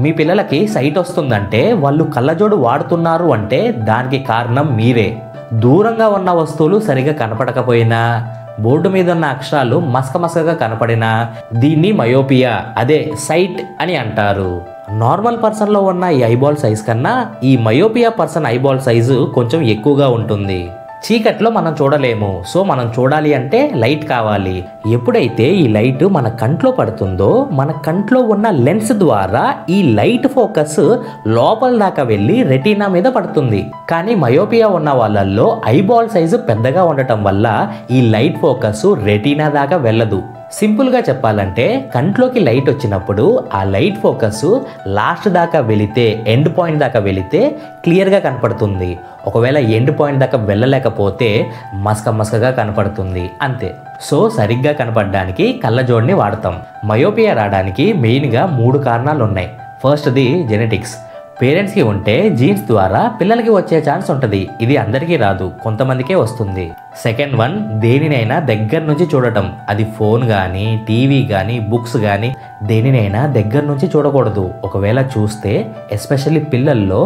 మీ పిల్లలకి సైట్ వస్తుందంటే వాళ్ళు కళ్ళజోడు వాడుతున్నారు అంటే దానికి కారణం మీరే. దూరంగా ఉన్న వస్తువులు సరిగా కనపడకపోయినా, బోర్డు మీద ఉన్న అక్షరాలు మసకమసకగా కనపడినా దీన్ని మయోపియా అదే సైట్ అని అంటారు. నార్మల్ పర్సన్లో ఉన్న ఈ ఐబాల్ సైజ్ కన్నా ఈ మయోపియా పర్సన్ ఐబాల్ సైజు కొంచెం ఎక్కువగా ఉంటుంది. చీకట్లో మనం చూడలేము, సో మనం చూడాలి అంటే లైట్ కావాలి. ఎప్పుడైతే ఈ లైట్ మన కంట్లో పడుతుందో మన కంట్లో ఉన్న లెన్స్ ద్వారా ఈ లైట్ ఫోకస్ లోపల దాకా వెళ్ళి రెటీనా మీద పడుతుంది. కానీ మయోపియా ఉన్న వాళ్ళల్లో ఐబాల్ సైజు పెద్దగా ఉండటం వల్ల ఈ లైట్ ఫోకస్ రెటీనా దాకా వెళ్ళదు. సింపుల్గా చెప్పాలంటే కంట్లోకి లైట్ వచ్చినప్పుడు ఆ లైట్ ఫోకస్ లాస్ట్ దాకా వెళితే, ఎండ్ పాయింట్ దాకా వెళితే క్లియర్గా కనపడుతుంది. ఒకవేళ ఎండ్ పాయింట్ దాకా వెళ్ళలేకపోతే మసకగా కనపడుతుంది అంతే. సో సరిగ్గా కనపడడానికి కళ్ళజోడిని వాడతాం. మయోపియా రావడానికి మెయిన్గా 3 కారణాలు ఉన్నాయి. ఫస్ట్ది జెనెటిక్స్. పేరెంట్స్కి ఉంటే జీన్స్ ద్వారా పిల్లలకి వచ్చే ఛాన్స్ ఉంటుంది. ఇది అందరికీ రాదు, కొంతమందికే వస్తుంది. సెకండ్ వన్, దేనినైనా దగ్గర నుంచి చూడటం. అది ఫోన్ కానీ, టీవీ కానీ, బుక్స్ కానీ దేనినైనా దగ్గర నుంచి చూడకూడదు. ఒకవేళ చూస్తే ఎస్పెషల్లీ పిల్లల్లో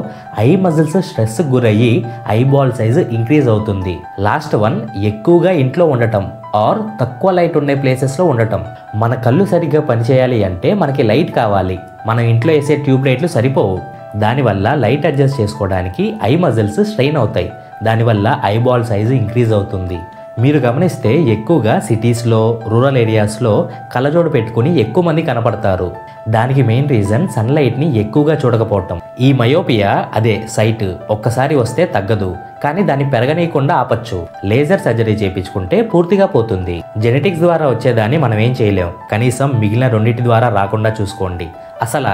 ఐ మజిల్స్ స్ట్రెస్ గురయ్యి ఐబాల్ సైజు ఇంక్రీజ్ అవుతుంది. లాస్ట్ వన్, ఎక్కువగా ఇంట్లో ఉండటం ఆర్ తక్కువ లైట్ ఉండే ప్లేసెస్లో ఉండటం. మన కళ్ళు సరిగ్గా పనిచేయాలి అంటే మనకి లైట్ కావాలి. మనం ఇంట్లో వేసే ట్యూబ్ లైట్లు సరిపోవు. దానివల్ల లైట్ అడ్జస్ట్ చేసుకోవడానికి ఐ మజిల్స్ స్ట్రెయిన్ అవుతాయి. దానివల్ల ఐబాల్ సైజు ఇంక్రీజ్ అవుతుంది. మీరు గమనిస్తే ఎక్కువగా సిటీస్లో, రూరల్ ఏరియాస్లో కళ్ళజోడు పెట్టుకుని ఎక్కువ మంది కనపడతారు. దానికి మెయిన్ రీజన్ సన్లైట్ని ఎక్కువగా చూడకపోవటం. ఈ మయోపియా అదే సైట్ ఒక్కసారి వస్తే తగ్గదు, కానీ దాన్ని పెరగనీయకుండా ఆపచ్చు. లేజర్ సర్జరీ చేయించుకుంటే పూర్తిగా పోతుంది. జెనెటిక్స్ ద్వారా వచ్చేదాన్ని మనం ఏం చేయలేం. కనీసం మిగిలిన రెండింటి ద్వారా రాకుండా చూసుకోండి. అసలు